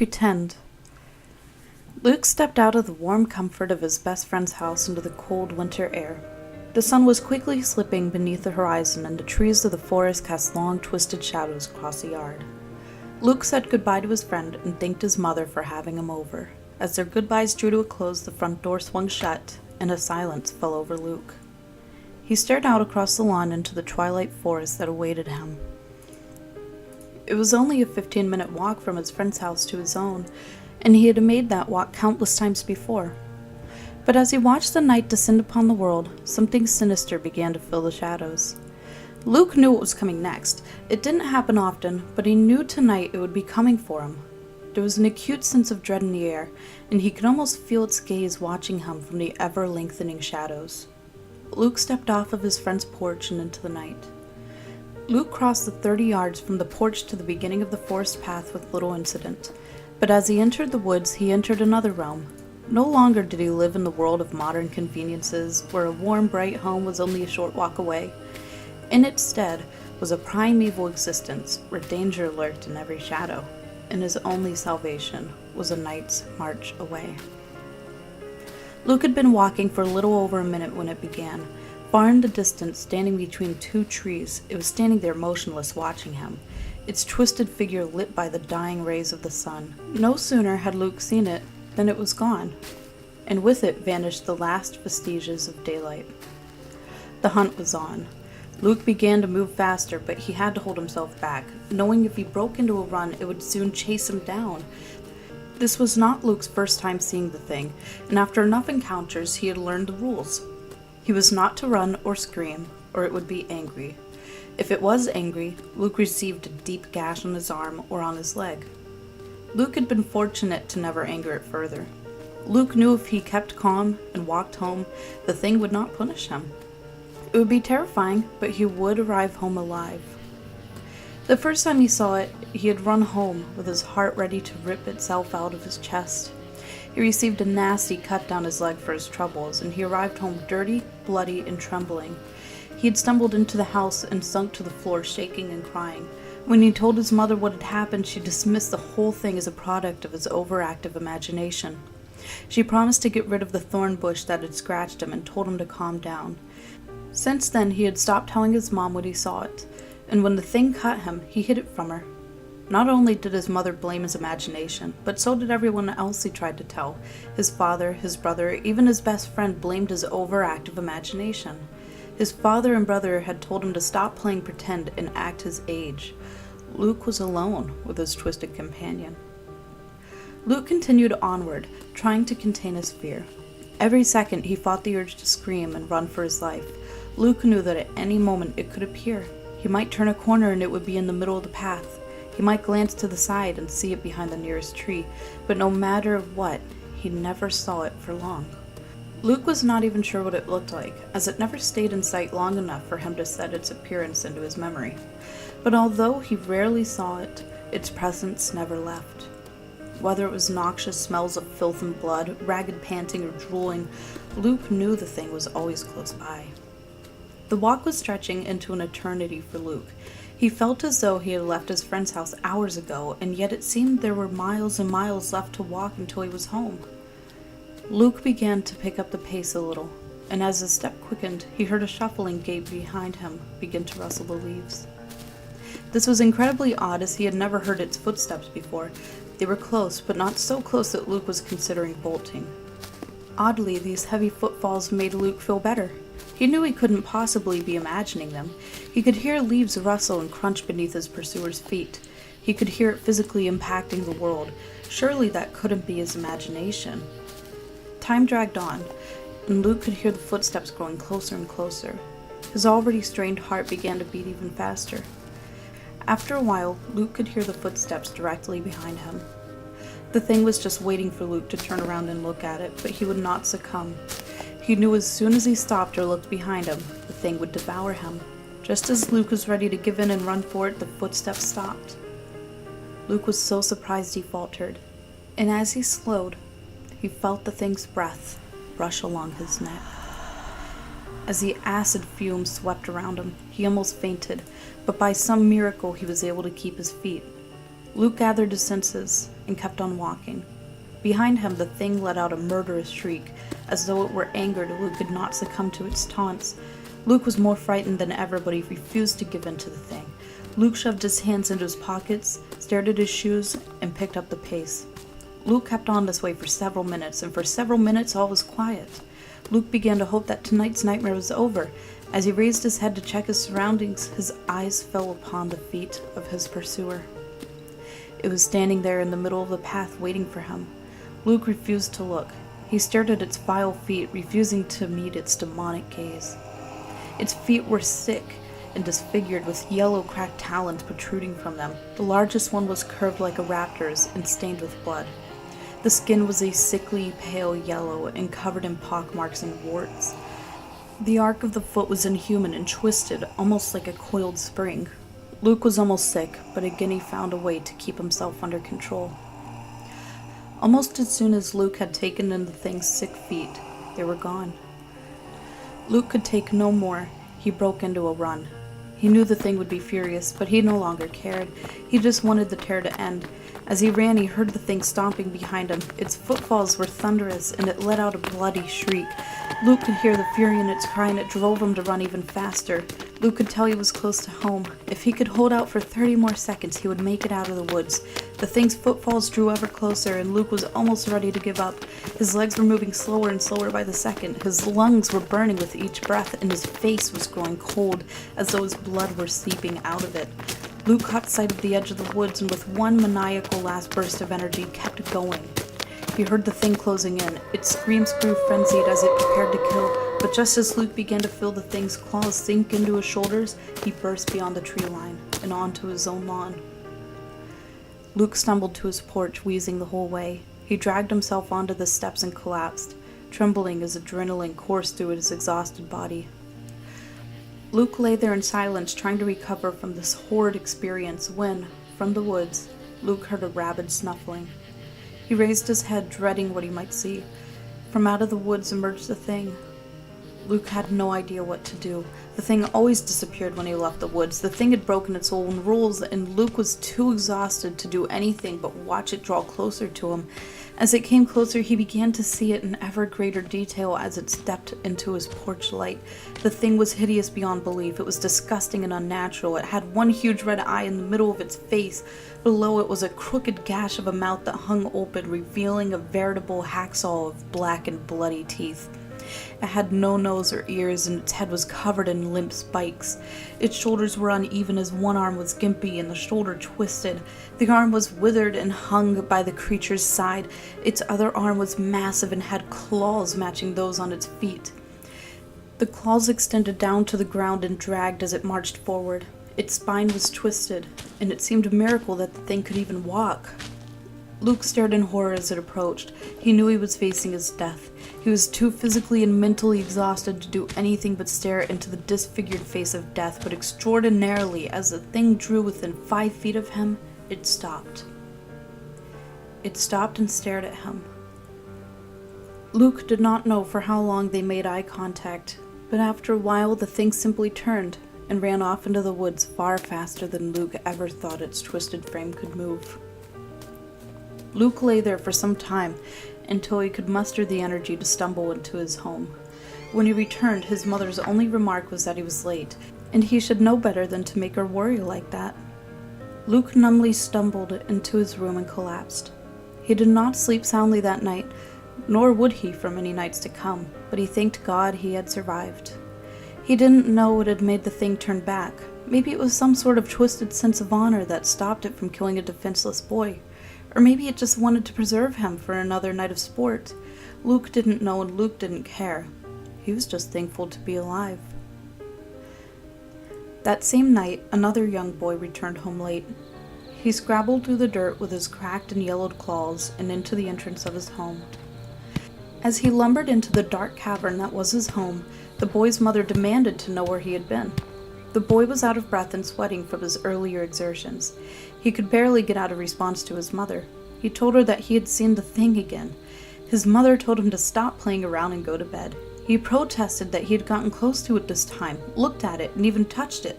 pretend. Luke stepped out of the warm comfort of his best friend's house into the cold winter air. The sun was quickly slipping beneath the horizon, and the trees of the forest cast long, twisted shadows across the yard. Luke said goodbye to his friend and thanked his mother for having him over. As their goodbyes drew to a close, the front door swung shut, and a silence fell over Luke. He stared out across the lawn into the twilight forest that awaited him. It was only a 15-minute walk from his friend's house to his own, and he had made that walk countless times before. But as he watched the night descend upon the world, something sinister began to fill the shadows. Luke knew what was coming next. It didn't happen often, but he knew tonight it would be coming for him. There was an acute sense of dread in the air, and he could almost feel its gaze watching him from the ever-lengthening shadows. Luke stepped off of his friend's porch and into the night. Luke crossed the 30 yards from the porch to the beginning of the forest path with little incident. But as he entered the woods, he entered another realm. No longer did he live in the world of modern conveniences, where a warm, bright home was only a short walk away. In its stead was a primeval existence where danger lurked in every shadow, and his only salvation was a night's march away. Luke had been walking for a little over a minute when it began. Far in the distance, standing between two trees, it was standing there motionless, watching him, its twisted figure lit by the dying rays of the sun. No sooner had Luke seen it than it was gone, and with it vanished the last vestiges of daylight. The hunt was on. Luke began to move faster, but he had to hold himself back, knowing if he broke into a run, it would soon chase him down. This was not Luke's first time seeing the thing, and after enough encounters, he had learned the rules. He was not to run or scream, or it would be angry. If it was angry, Luke received a deep gash on his arm or on his leg. Luke had been fortunate to never anger it further. Luke knew if he kept calm and walked home, the thing would not punish him. It would be terrifying, but he would arrive home alive. The first time he saw it, he had run home with his heart ready to rip itself out of his chest. He received a nasty cut down his leg for his troubles, and he arrived home dirty, bloody, and trembling. He had stumbled into the house and sunk to the floor, shaking and crying. When he told his mother what had happened, she dismissed the whole thing as a product of his overactive imagination. She promised to get rid of the thorn bush that had scratched him and told him to calm down. Since then, he had stopped telling his mom what he saw it, and when the thing cut him, he hid it from her. Not only did his mother blame his imagination, but so did everyone else he tried to tell. His father, his brother, even his best friend blamed his overactive imagination. His father and brother had told him to stop playing pretend and act his age. Luke was alone with his twisted companion. Luke continued onward, trying to contain his fear. Every second he fought the urge to scream and run for his life. Luke knew that at any moment it could appear. He might turn a corner and it would be in the middle of the path. He might glance to the side and see it behind the nearest tree, but no matter what, he never saw it for long. Luke was not even sure what it looked like, as it never stayed in sight long enough for him to set its appearance into his memory. But although he rarely saw it, its presence never left. Whether it was noxious smells of filth and blood, ragged panting, or drooling, Luke knew the thing was always close by. The walk was stretching into an eternity for Luke. He felt as though he had left his friend's house hours ago, and yet it seemed there were miles and miles left to walk until he was home. Luke began to pick up the pace a little, and as his step quickened, he heard a shuffling gait behind him begin to rustle the leaves. This was incredibly odd, as he had never heard its footsteps before. They were close, but not so close that Luke was considering bolting. Oddly, these heavy footfalls made Luke feel better. He knew he couldn't possibly be imagining them. He could hear leaves rustle and crunch beneath his pursuer's feet. He could hear it physically impacting the world. Surely that couldn't be his imagination. Time dragged on, and Luke could hear the footsteps growing closer and closer. His already strained heart began to beat even faster. After a while, Luke could hear the footsteps directly behind him. The thing was just waiting for Luke to turn around and look at it, but he would not succumb. He knew as soon as he stopped or looked behind him, the thing would devour him. Just as Luke was ready to give in and run for it, the footsteps stopped. Luke was so surprised he faltered, and as he slowed, he felt the thing's breath brush along his neck. As the acid fumes swept around him, he almost fainted, but by some miracle he was able to keep his feet. Luke gathered his senses. and kept on walking. Behind him, the thing let out a murderous shriek, as though it were angered Luke could not succumb to its taunts. Luke was more frightened than ever, but he refused to give in to the thing. Luke shoved his hands into his pockets, stared at his shoes, and picked up the pace. Luke kept on this way for several minutes, and for several minutes all was quiet. Luke began to hope that tonight's nightmare was over. As he raised his head to check his surroundings, his eyes fell upon the feet of his pursuer. It was standing there in the middle of the path waiting for him. Luke refused to look. He stared at its vile feet, refusing to meet its demonic gaze. Its feet were sick and disfigured, with yellow cracked talons protruding from them. The largest one was curved like a raptor's and stained with blood. The skin was a sickly, pale yellow and covered in pockmarks and warts. The arc of the foot was inhuman and twisted, almost like a coiled spring. Luke was almost sick, but again he found a way to keep himself under control. Almost as soon as Luke had taken in the thing's sick feet, they were gone. Luke could take no more. He broke into a run. He knew the thing would be furious, but he no longer cared. He just wanted the terror to end. As he ran, he heard the thing stomping behind him. Its footfalls were thunderous, and it let out a bloody shriek. Luke could hear the fury in its cry, and it drove him to run even faster. Luke could tell he was close to home. If he could hold out for 30 more seconds, he would make it out of the woods. The thing's footfalls drew ever closer, and Luke was almost ready to give up. His legs were moving slower and slower by the second. His lungs were burning with each breath, and his face was growing cold, as though his blood were seeping out of it. Luke caught sight of the edge of the woods, and with one maniacal last burst of energy, kept going. He heard the thing closing in. Its screams grew frenzied as it prepared to kill, but just as Luke began to feel the thing's claws sink into his shoulders, he burst beyond the tree line and onto his own lawn. Luke stumbled to his porch, wheezing the whole way. He dragged himself onto the steps and collapsed, trembling as adrenaline coursed through his exhausted body. Luke lay there in silence, trying to recover from this horrid experience when, from the woods, Luke heard a rabid snuffling. He raised his head, dreading what he might see. From out of the woods emerged the thing. Luke had no idea what to do. The thing always disappeared when he left the woods. The thing had broken its own rules, and Luke was too exhausted to do anything but watch it draw closer to him. As it came closer, he began to see it in ever greater detail as it stepped into his porch light. The thing was hideous beyond belief. It was disgusting and unnatural. It had one huge red eye in the middle of its face. Below it was a crooked gash of a mouth that hung open, revealing a veritable hacksaw of black and bloody teeth. It had no nose or ears, and its head was covered in limp spikes. Its shoulders were uneven as one arm was gimpy and the shoulder twisted. The arm was withered and hung by the creature's side. Its other arm was massive and had claws matching those on its feet. The claws extended down to the ground and dragged as it marched forward. Its spine was twisted, and it seemed a miracle that the thing could even walk. Luke stared in horror as it approached. He knew he was facing his death. He was too physically and mentally exhausted to do anything but stare into the disfigured face of death, but extraordinarily, as the thing drew within 5 feet of him, it stopped. It stopped and stared at him. Luke did not know for how long they made eye contact, but after a while the thing simply turned and ran off into the woods far faster than Luke ever thought its twisted frame could move. Luke lay there for some time until he could muster the energy to stumble into his home. When he returned, his mother's only remark was that he was late, and he should know better than to make her worry like that. Luke numbly stumbled into his room and collapsed. He did not sleep soundly that night, nor would he for many nights to come, but he thanked God he had survived. He didn't know what had made the thing turn back. Maybe it was some sort of twisted sense of honor that stopped it from killing a defenseless boy. Or maybe it just wanted to preserve him for another night of sport. Luke didn't know, and Luke didn't care. He was just thankful to be alive. That same night, another young boy returned home late. He scrabbled through the dirt with his cracked and yellowed claws and into the entrance of his home. As he lumbered into the dark cavern that was his home, the boy's mother demanded to know where he had been. The boy was out of breath and sweating from his earlier exertions. He could barely get out a response to his mother. He told her that he had seen the thing again. His mother told him to stop playing around and go to bed. He protested that he had gotten close to it this time, looked at it, and even touched it.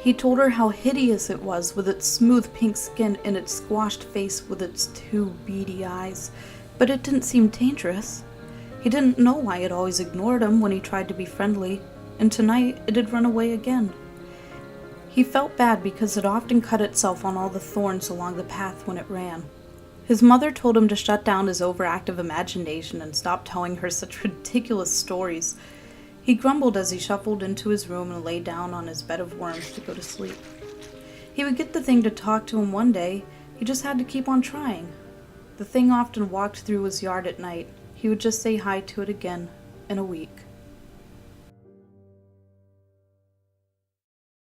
He told her how hideous it was with its smooth pink skin and its squashed face with its two beady eyes, but it didn't seem dangerous. He didn't know why it always ignored him when he tried to be friendly, and tonight it had run away again. He felt bad because it often cut itself on all the thorns along the path when it ran. His mother told him to shut down his overactive imagination and stop telling her such ridiculous stories. He grumbled as he shuffled into his room and lay down on his bed of worms to go to sleep. He would get the thing to talk to him one day, he just had to keep on trying. The thing often walked through his yard at night. He would just say hi to it again in a week.